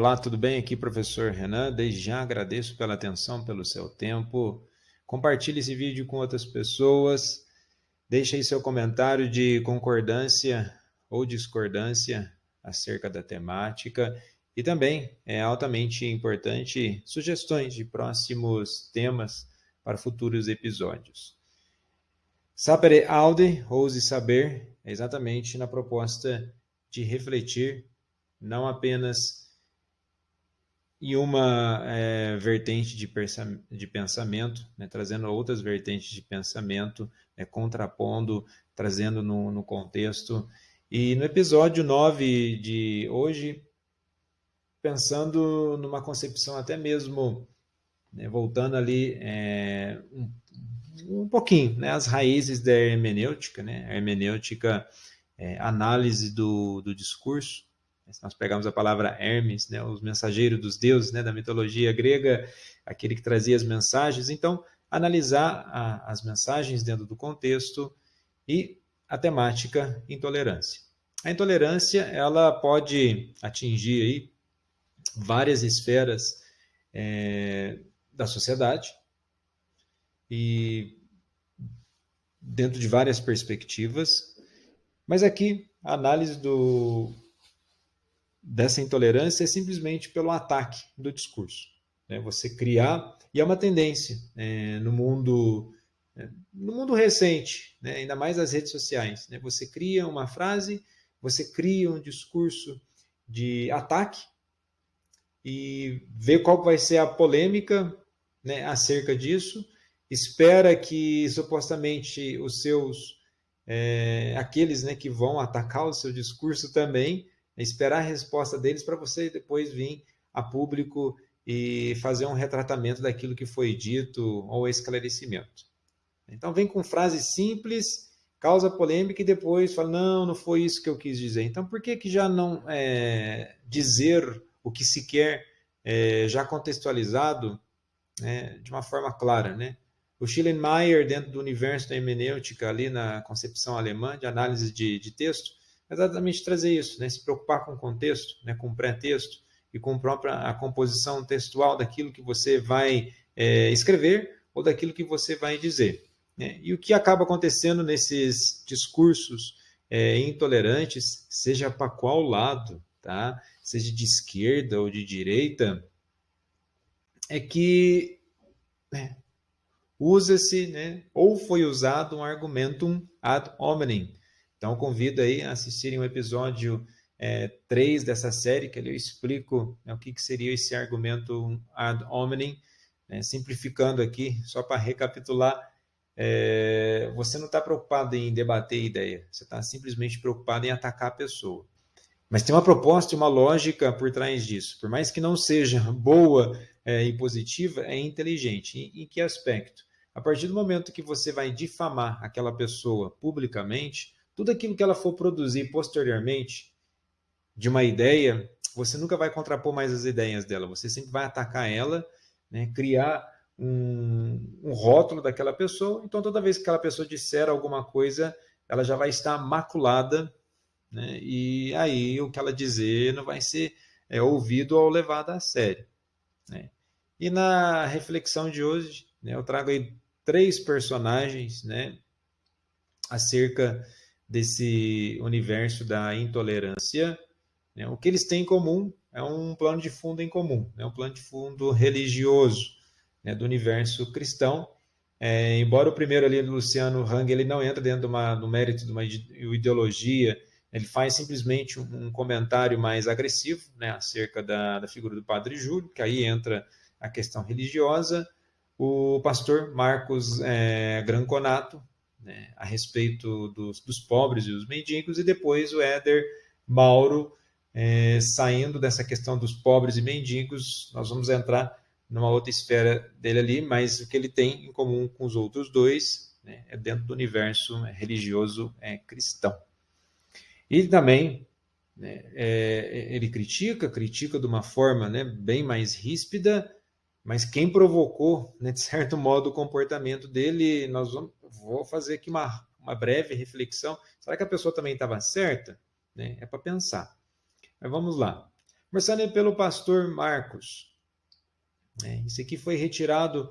Olá, tudo bem? Aqui, professor Renan. Desde já agradeço pela atenção, pelo seu tempo. Compartilhe esse vídeo com outras pessoas. Deixe aí seu comentário de concordância ou discordância acerca da temática. E também é altamente importante sugestões de próximos temas para futuros episódios. Sapere aude, ouse saber, é exatamente na proposta de refletir não apenas em uma vertente de pensamento, né, trazendo outras vertentes de pensamento, contrapondo, trazendo no contexto. E no episódio 9 de hoje, pensando numa concepção até mesmo, né, voltando ali um pouquinho, né, as raízes da hermenêutica, né, a hermenêutica, análise do discurso. Se nós pegarmos a palavra Hermes, né, os mensageiros dos deuses, né, da mitologia grega, aquele que trazia as mensagens, então analisar as mensagens dentro do contexto e a temática intolerância. A intolerância ela pode atingir aí várias esferas da sociedade e dentro de várias perspectivas, mas aqui a análise dessa intolerância é simplesmente pelo ataque do discurso. Né? Você criar, e é uma tendência no mundo recente, né? Ainda mais as redes sociais. Né? Você cria uma frase, você cria um discurso de ataque e vê qual vai ser a polêmica, né, acerca disso, espera que supostamente os seus, aqueles, né, que vão atacar o seu discurso também, esperar a resposta deles para você depois vir a público e fazer um retratamento daquilo que foi dito ou esclarecimento. Então vem com frases simples, causa polêmica e depois fala, não foi isso que eu quis dizer. Então por que já não dizer o que se quer já contextualizado, né, de uma forma clara, né? O Schleiermacher, dentro do universo da hermenêutica, ali na concepção alemã de análise de texto, é exatamente trazer isso, né? Se preocupar com o contexto, né? Com o pré-texto e com a composição textual daquilo que você vai escrever ou daquilo que você vai dizer. Né? E o que acaba acontecendo nesses discursos intolerantes, seja para qual lado, tá? Seja de esquerda ou de direita, é que usa-se, né, ou foi usado um argumentum ad hominem. Então, convido aí a assistirem o episódio 3 dessa série, que ali eu explico, né, o que seria esse argumentum ad hominem, né, simplificando aqui, só para recapitular, você não está preocupado em debater ideia, você está simplesmente preocupado em atacar a pessoa. Mas tem uma proposta e uma lógica por trás disso. Por mais que não seja boa e positiva, é inteligente. Em que aspecto? A partir do momento que você vai difamar aquela pessoa publicamente, tudo aquilo que ela for produzir posteriormente de uma ideia, você nunca vai contrapor mais as ideias dela. Você sempre vai atacar ela, né, criar um rótulo daquela pessoa. Então, toda vez que aquela pessoa disser alguma coisa, ela já vai estar maculada, né? E aí o que ela dizer não vai ser ouvido ou levado a sério. Né? E na reflexão de hoje, né, eu trago aí 3 personagens, né, acerca desse universo da intolerância. Né? O que eles têm em comum é um plano de fundo em comum, né? Um plano de fundo religioso, né, do universo cristão. Embora o primeiro ali, do Luciano Hang, ele não entra dentro do mérito de uma ideologia, ele faz simplesmente um comentário mais agressivo, né, acerca da figura do Padre Júlio, que aí entra a questão religiosa. O pastor Marcos Granconato, né, a respeito dos pobres e dos mendigos, e depois o Éder Mauro, saindo dessa questão dos pobres e mendigos, nós vamos entrar numa outra esfera dele ali, mas o que ele tem em comum com os outros dois, né, é dentro do universo religioso cristão. E também, né, ele critica de uma forma, né, bem mais ríspida, mas quem provocou, né, de certo modo, o comportamento dele, vou fazer aqui uma breve reflexão. Será que a pessoa também estava certa? Né? É para pensar. Mas vamos lá. Começando pelo pastor Marcos. Isso aqui foi retirado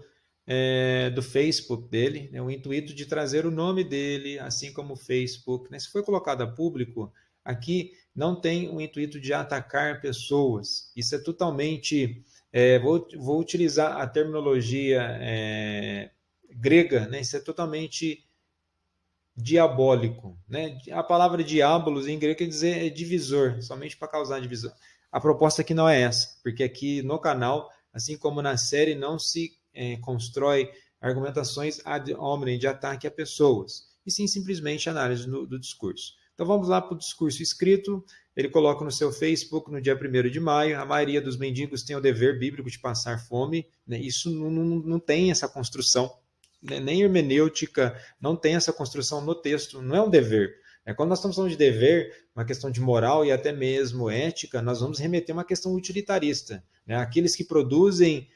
do Facebook dele, né, o intuito de trazer o nome dele, assim como o Facebook. Né? Se foi colocado a público, aqui não tem o intuito de atacar pessoas. Isso é totalmente... vou utilizar a terminologia grega, né? Isso é totalmente diabólico. Né? A palavra diabolos em grego quer dizer divisor, somente para causar divisão. A proposta aqui não é essa, porque aqui no canal, assim como na série, não se constrói argumentações ad hominem, de ataque a pessoas, e sim simplesmente análise do discurso. Então vamos lá para o discurso escrito. Ele coloca no seu Facebook no dia 1º de maio, a maioria dos mendigos tem o dever bíblico de passar fome. Né? Isso não tem essa construção, né? Nem hermenêutica, não tem essa construção no texto, não é um dever. Quando nós estamos falando de dever, uma questão de moral e até mesmo ética, nós vamos remeter a uma questão utilitarista. Né? Aqueles que produzem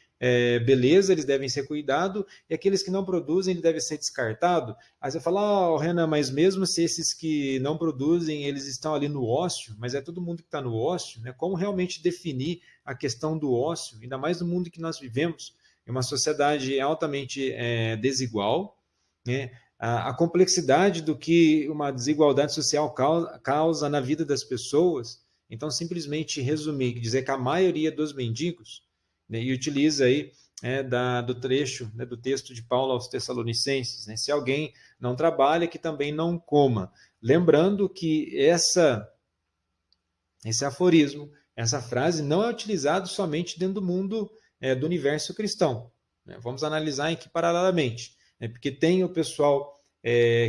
beleza, eles devem ser cuidados, e aqueles que não produzem, eles devem ser descartados. Aí você fala, Renan, mas mesmo se esses que não produzem, eles estão ali no ócio, mas é todo mundo que está no ócio, né? Como realmente definir a questão do ócio, ainda mais no mundo que nós vivemos, em uma sociedade altamente desigual, né? A complexidade do que uma desigualdade social causa na vida das pessoas. Então, simplesmente resumir, dizer que a maioria dos mendigos, né, e utiliza aí do trecho, né, do texto de Paulo aos Tessalonicenses, né, se alguém não trabalha, que também não coma. Lembrando que esse aforismo, essa frase não é utilizado somente dentro do mundo do universo cristão. Né? Vamos analisar aqui paralelamente, né? Porque tem o pessoal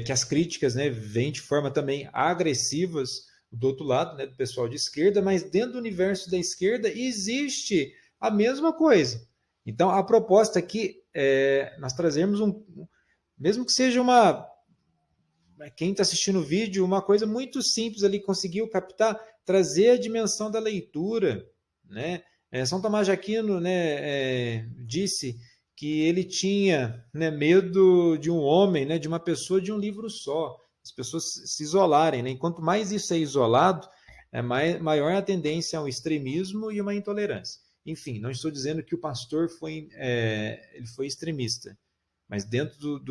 que as críticas, né, vêm de forma também agressivas do outro lado, né, do pessoal de esquerda, mas dentro do universo da esquerda existe a mesma coisa. Então, a proposta aqui é nós trazermos mesmo que seja quem está assistindo o vídeo, uma coisa muito simples ali, conseguiu captar, trazer a dimensão da leitura. Né? São Tomás de Aquino, né, disse que ele tinha, né, medo de um homem, né, de uma pessoa, de um livro só. As pessoas se isolarem. Né? E quanto mais isso é isolado, maior a tendência ao extremismo e uma intolerância. Enfim, não estou dizendo que o pastor ele foi extremista, mas dentro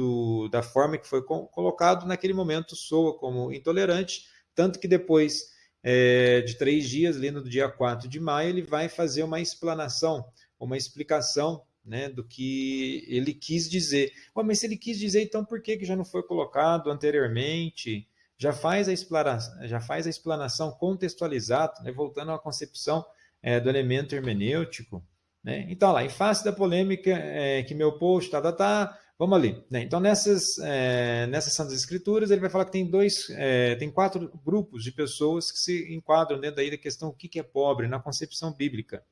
da forma que foi colocado, naquele momento soa como intolerante, tanto que depois de 3 dias, ali no dia 4 de maio, ele vai fazer uma explanação, uma explicação, né, do que ele quis dizer. Mas se ele quis dizer, então por que já não foi colocado anteriormente? Já faz a explanação contextualizada, né, voltando à concepção do elemento hermenêutico. Né? Então, lá, em face da polêmica que meu post, vamos ali. Né? Então, nessas Santas Escrituras, ele vai falar que tem 4 grupos de pessoas que se enquadram dentro daí da questão o que é pobre, na concepção bíblica,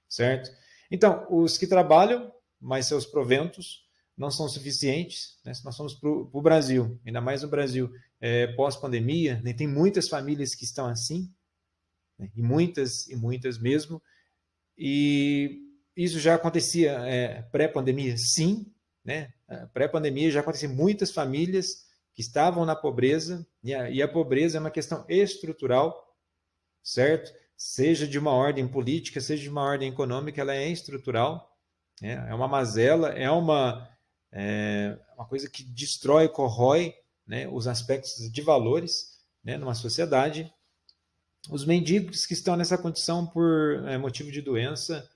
certo? Então, os que trabalham, mas seus proventos não são suficientes, né? Se nós formos para o Brasil, ainda mais no Brasil pós-pandemia, né? Tem muitas famílias que estão assim, né? E muitas mesmo, e isso já acontecia pré-pandemia? Sim, né? Pré-pandemia já acontecia muitas famílias que estavam na pobreza, e a pobreza é uma questão estrutural, certo? Seja de uma ordem política, seja de uma ordem econômica, ela é estrutural, né? É uma mazela, é uma coisa que destrói, corrói, né, os aspectos de valores, né, numa sociedade. Os mendigos que estão nessa condição por motivo de doença,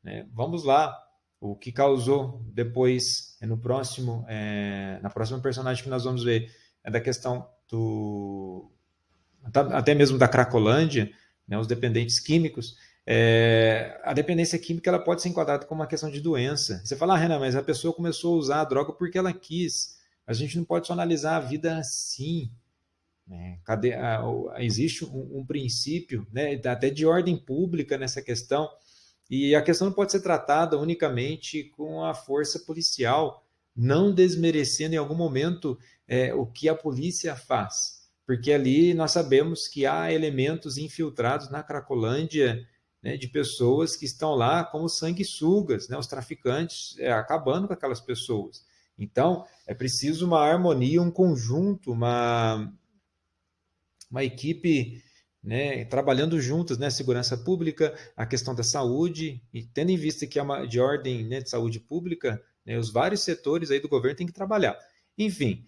né, vamos lá, o que causou depois, na próxima personagem que nós vamos ver, é da questão até mesmo da Cracolândia, né, os dependentes químicos. A dependência química ela pode ser enquadrada como uma questão de doença. Você fala, Renan, mas a pessoa começou a usar a droga porque ela quis. A gente não pode só analisar a vida assim. Né? Existe um princípio, né, até de ordem pública nessa questão, e a questão não pode ser tratada unicamente com a força policial, não desmerecendo em algum momento o que a polícia faz, porque ali nós sabemos que há elementos infiltrados na Cracolândia, né, de pessoas que estão lá como sanguessugas, né, os traficantes acabando com aquelas pessoas. Então, é preciso uma harmonia, um conjunto, uma equipe né, trabalhando juntas, né, segurança pública, a questão da saúde, e tendo em vista que é uma de ordem, né, de saúde pública, né, os vários setores aí do governo têm que trabalhar. Enfim,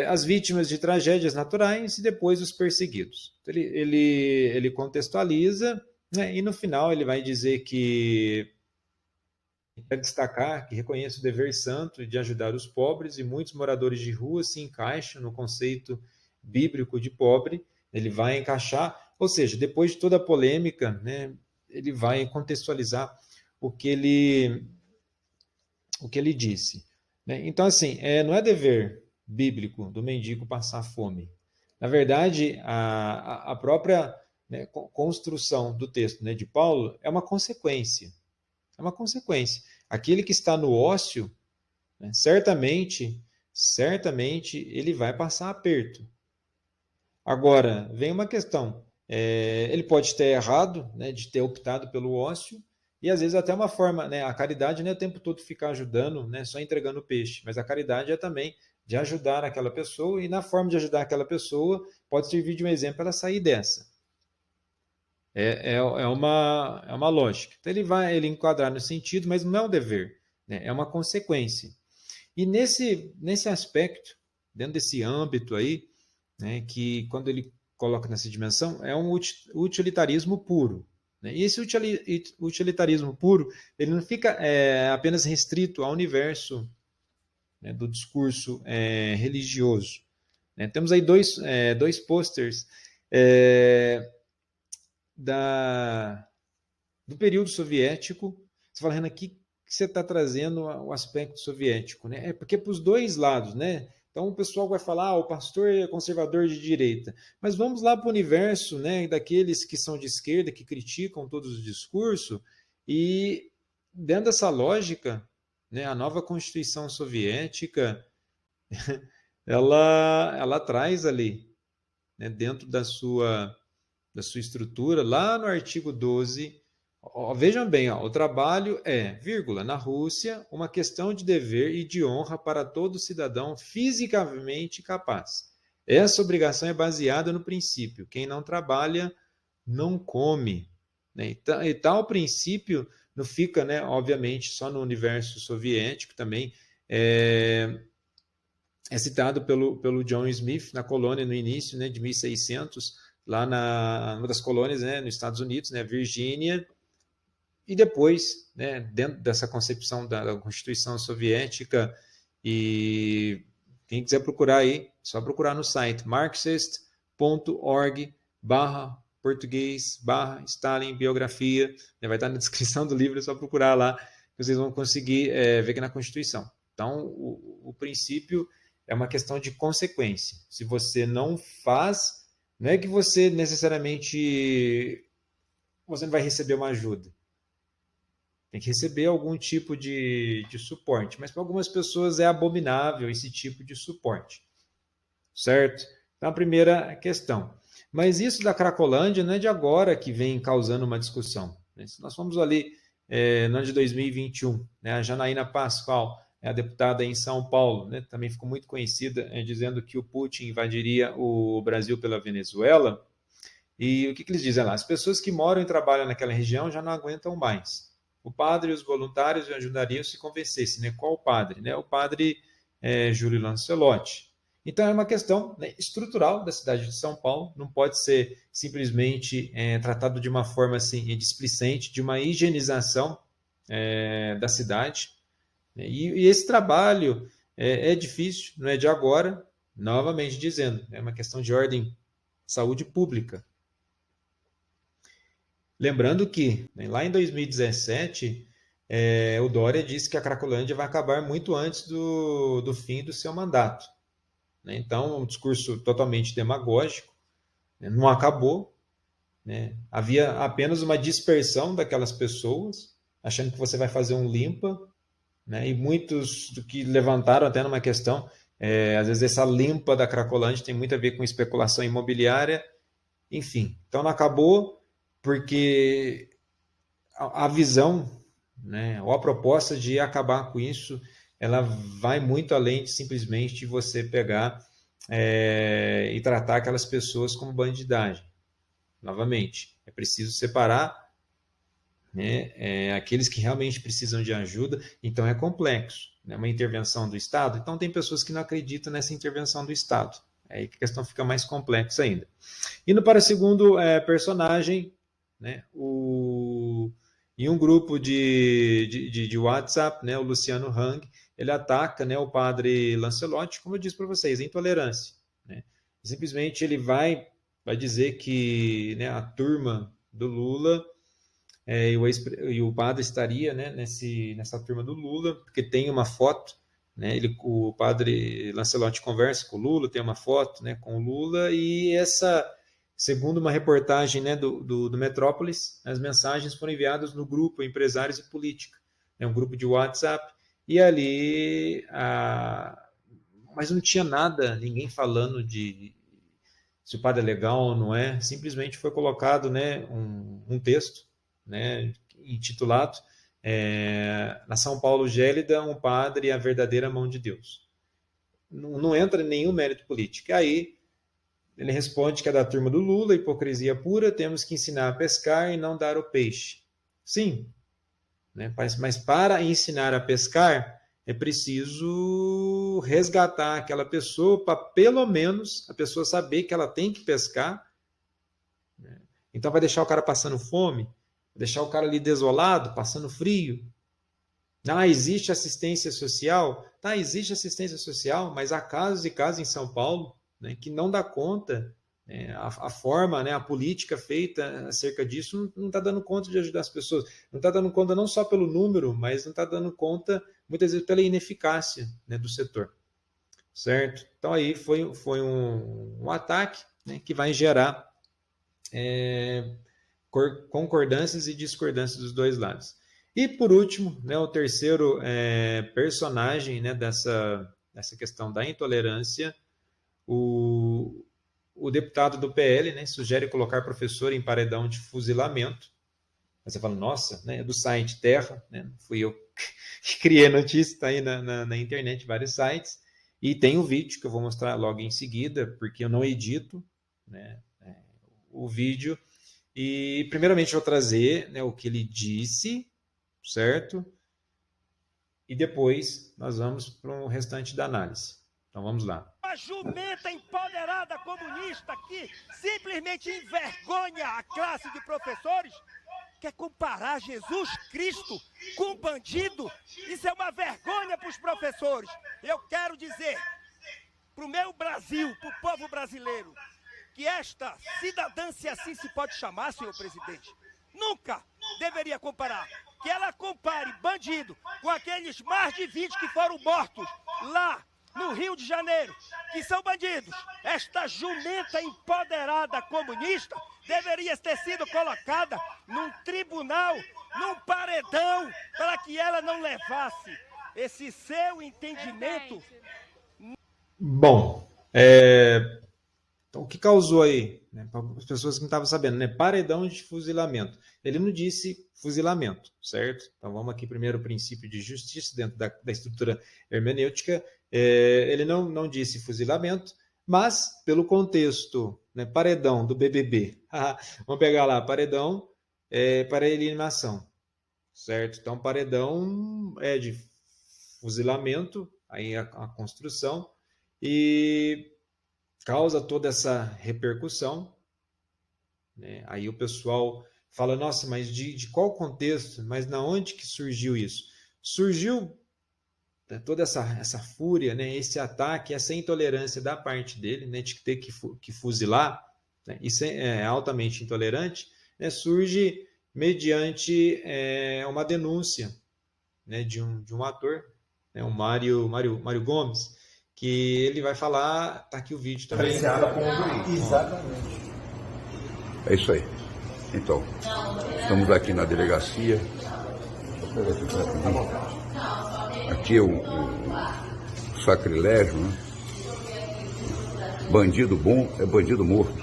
as vítimas de tragédias naturais e depois os perseguidos. Então, ele contextualiza, né, e no final ele vai dizer que quer destacar que reconhece o dever santo de ajudar os pobres e muitos moradores de rua se encaixam no conceito bíblico de pobre. Ele vai encaixar, ou seja, depois de toda a polêmica, né, ele vai contextualizar o que ele disse. Né? Então, assim, não é dever bíblico do mendigo passar fome. Na verdade, a própria, né, construção do texto, né, de Paulo é uma consequência. É uma consequência. Aquele que está no ócio, né, certamente, ele vai passar aperto. Agora, vem uma questão. Ele pode ter errado, né, de ter optado pelo ócio, e às vezes até uma forma, né, a caridade não é o tempo todo ficar ajudando, né, só entregando peixe, mas a caridade é também de ajudar aquela pessoa, e na forma de ajudar aquela pessoa, pode servir de um exemplo para ela sair dessa. É uma lógica. Então ele vai enquadrar no sentido, mas não é um dever, né? É uma consequência. E nesse aspecto, dentro desse âmbito aí, né, que quando ele coloca nessa dimensão, é um utilitarismo puro. Né? E esse utilitarismo puro, ele não fica apenas restrito ao universo, né, do discurso religioso. Né? Temos aí dois posters do período soviético. Você fala, Renan, que você está trazendo o aspecto soviético, né? É porque para os dois lados, né? Então o pessoal vai falar, o pastor é conservador de direita, mas vamos lá para o universo, né? Daqueles que são de esquerda, que criticam todos os discursos, e dentro dessa lógica, né? A nova Constituição Soviética, ela traz ali, né? Dentro da sua estrutura, lá no artigo 12, vejam bem, o trabalho vírgula, na Rússia, uma questão de dever e de honra para todo cidadão fisicamente capaz. Essa obrigação é baseada no princípio: quem não trabalha, não come. Né? E tal princípio não fica, né, obviamente, só no universo soviético, também é citado pelo John Smith na colônia no início, né, de 1600, lá numa das colônias, né, nos Estados Unidos, né, Virgínia, e depois, né, dentro dessa concepção da Constituição Soviética, e quem quiser procurar aí, só procurar no site marxist.org/português/Stalin biografia, né, vai estar na descrição do livro, é só procurar lá, que vocês vão conseguir ver que na Constituição. Então, o princípio é uma questão de consequência. Se você não faz, não é que você necessariamente você não vai receber uma ajuda. Tem que receber algum tipo de suporte. Mas para algumas pessoas é abominável esse tipo de suporte. Certo? Então, a primeira questão. Mas isso da Cracolândia não é de agora que vem causando uma discussão. Se nós fomos ali no ano de 2021, né, a Janaína Pascoal, a deputada em São Paulo, né, também ficou muito conhecida dizendo que o Putin invadiria o Brasil pela Venezuela. E o que eles dizem lá? As pessoas que moram e trabalham naquela região já não aguentam mais. O padre e os voluntários ajudariam se convencesse. Né? Qual padre? Né? O padre Júlio Lancelotti. Então é uma questão, né, estrutural da cidade de São Paulo, não pode ser simplesmente tratado de uma forma assim, displicente, de uma higienização da cidade. E esse trabalho é difícil, não é de agora, novamente dizendo, é uma questão de ordem saúde pública. Lembrando que, né, lá em 2017, o Dória disse que a Cracolândia vai acabar muito antes do fim do seu mandato. Né? Então, um discurso totalmente demagógico, né? Não acabou. Né? Havia apenas uma dispersão daquelas pessoas, achando que você vai fazer um limpa, né? E muitos do que levantaram até numa questão, às vezes essa limpa da Cracolândia tem muito a ver com especulação imobiliária, enfim. Então não acabou porque a visão, né, ou a proposta de acabar com isso, ela vai muito além de simplesmente você pegar e tratar aquelas pessoas como bandidagem. novamente, é preciso separar, né, aqueles que realmente precisam de ajuda. Então é complexo, né, uma intervenção do Estado. Então tem pessoas que não acreditam nessa intervenção do Estado. Aí a questão fica mais complexa ainda. Indo para o segundo personagem, né, em um grupo de WhatsApp, né, o Luciano Hang, ele ataca, né, o padre Lancelotti, como eu disse para vocês, a intolerância. Né? Simplesmente ele vai dizer que, né, a turma do Lula e o padre estaria, né, nessa turma do Lula, porque tem uma foto, né, o padre Lancelotti conversa com o Lula, tem uma foto, né, com o Lula, e segundo uma reportagem, né, do Metrópolis, as mensagens foram enviadas no grupo Empresários e Política, né, um grupo de WhatsApp, e ali, mas não tinha nada, ninguém falando de se o padre é legal ou não é, simplesmente foi colocado, né, um texto, né, intitulado Na São Paulo Gélida, um padre e a verdadeira mão de Deus. Não entra em nenhum mérito político. E aí ele responde que é da turma do Lula, hipocrisia pura, temos que ensinar a pescar e não dar o peixe. Sim, né, mas para ensinar a pescar é preciso resgatar aquela pessoa para pelo menos a pessoa saber que ela tem que pescar. Né? Então vai deixar o cara passando fome? Deixar o cara ali desolado, passando frio? Existe assistência social? Tá, existe assistência social, mas há casos e casos em São Paulo, né, que não dá conta, né, a forma, né, a política feita acerca disso não está dando conta de ajudar as pessoas. Não está dando conta não só pelo número, mas não está dando conta, muitas vezes, pela ineficácia, né, do setor. Certo? Então aí foi um ataque, né, que vai gerar concordâncias e discordâncias dos dois lados. E, por último, né, o terceiro personagem, né, dessa questão da intolerância, o deputado do PL, né, sugere colocar professor em paredão de fuzilamento. Aí você fala, nossa, né, é do site Terra, né, fui eu que criei a notícia, está aí na internet, vários sites, e tem um vídeo que eu vou mostrar logo em seguida, porque eu não edito, né, o vídeo. E, primeiramente, eu vou trazer, né, o que ele disse, certo? E depois nós vamos para o restante da análise. Então, vamos lá. A jumenta empoderada comunista que simplesmente envergonha a classe de professores, quer comparar Jesus Cristo com um bandido? Isso é uma vergonha para os professores. Eu quero dizer para o meu Brasil, para o povo brasileiro, que esta cidadã, se assim se pode chamar, senhor presidente, nunca deveria comparar. Que ela compare bandido com aqueles mais de 20 que foram mortos lá no Rio de Janeiro, que são bandidos. Esta jumenta empoderada comunista deveria ter sido colocada num tribunal, num paredão, para que ela não levasse esse seu entendimento. Bom, então, o que causou aí, né, para as pessoas que não estavam sabendo, né, paredão de fuzilamento. Ele não disse fuzilamento, certo? Então vamos aqui primeiro o princípio de justiça dentro da estrutura hermenêutica. Ele não disse fuzilamento, mas pelo contexto, né, paredão do BBB. Vamos pegar lá, paredão para eliminação, certo? Então paredão é de fuzilamento, aí a construção, e causa toda essa repercussão, né? Aí o pessoal fala, nossa, mas de qual contexto? Mas na onde que surgiu isso? Surgiu, né, toda essa fúria, né, esse ataque, essa intolerância da parte dele, né, de ter que fuzilar, né, isso é altamente intolerante, né, surge mediante uma denúncia, né, de um ator, né, o Mário Gomes, que ele vai falar, tá aqui o vídeo também. Exatamente. É isso aí. Então, estamos aqui na delegacia. Aqui é o sacrilégio, né? Bandido bom é bandido morto.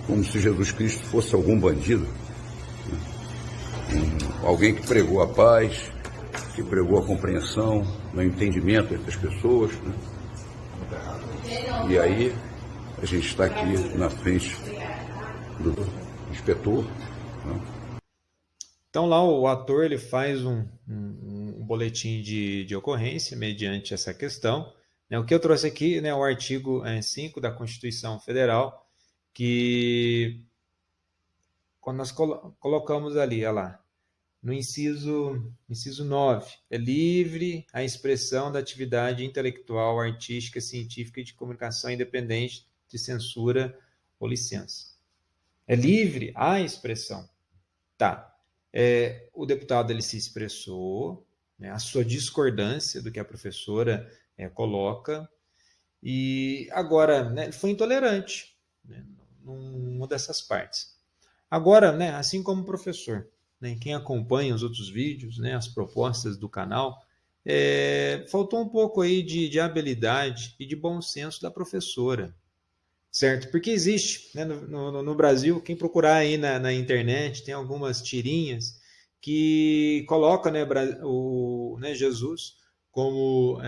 Como se Jesus Cristo fosse algum bandido. Alguém que pregou a paz, que pregou a compreensão, o entendimento entre as pessoas, né? E aí a gente está aqui na frente do inspetor. Né? Então lá o ator ele faz um boletim de ocorrência mediante essa questão. Né? O que eu trouxe aqui, né, o artigo 5 da Constituição Federal, que quando nós colocamos ali, olha lá, no inciso 9, é livre a expressão da atividade intelectual, artística, científica e de comunicação independente de censura ou licença. É livre a expressão. Tá. O deputado ele se expressou, né, a sua discordância do que a professora coloca, e agora, né, ele foi intolerante, né, numa dessas partes. Agora, né, assim como o professor, né, quem acompanha os outros vídeos, né, as propostas do canal, faltou um pouco aí de habilidade e de bom senso da professora, certo? Porque existe, né, no Brasil, quem procurar aí na internet, tem algumas tirinhas que colocam, né, Jesus como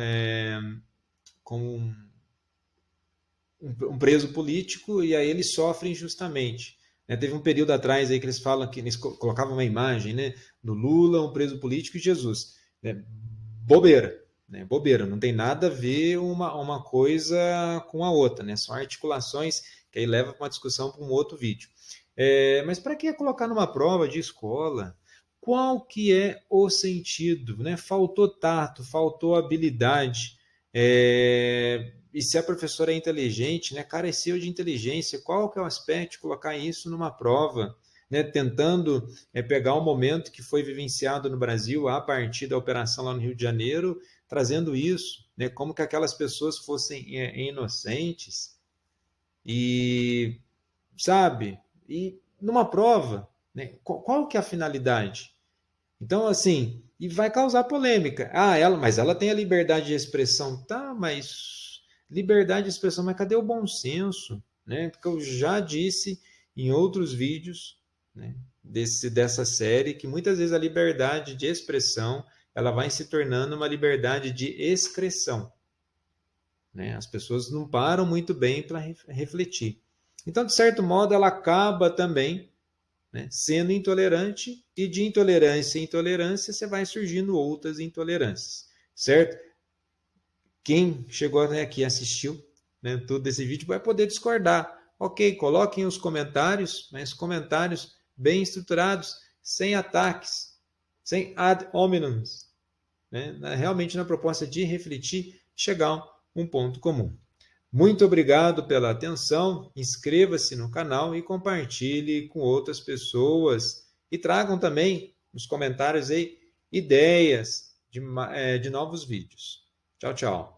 um preso político, e aí eles sofrem injustamente. Teve um período atrás aí que eles falam que eles colocavam uma imagem, né, do Lula, um preso político, e Jesus. Bobeira. Bobeira, não tem nada a ver uma coisa com a outra, né? São articulações que aí leva para uma discussão para um outro vídeo. Mas para que colocar numa prova de escola? Qual que é o sentido? Né? Faltou tato, faltou habilidade. E se a professora é inteligente, né, careceu de inteligência, qual que é o aspecto de colocar isso numa prova? Né, tentando pegar um momento que foi vivenciado no Brasil a partir da operação lá no Rio de Janeiro, trazendo isso, né, como que aquelas pessoas fossem inocentes, e, sabe, e numa prova, né, qual que é a finalidade? Então, assim, e vai causar polêmica. Mas ela tem a liberdade de expressão. Tá, mas liberdade de expressão, mas cadê o bom senso? Né? Porque eu já disse em outros vídeos, né, dessa série, que muitas vezes a liberdade de expressão ela vai se tornando uma liberdade de excreção. Né? As pessoas não param muito bem para refletir. Então, de certo modo, ela acaba também, né, sendo intolerante, e de intolerância em intolerância você vai surgindo outras intolerâncias, certo? Quem chegou até aqui e assistiu, né, todo esse vídeo vai poder discordar. Ok, coloquem os comentários, mas comentários bem estruturados, sem ataques, sem ad hominem, né, realmente na proposta de refletir, chegar a um ponto comum. Muito obrigado pela atenção, inscreva-se no canal e compartilhe com outras pessoas, e tragam também nos comentários aí ideias de novos vídeos. Tchau, tchau.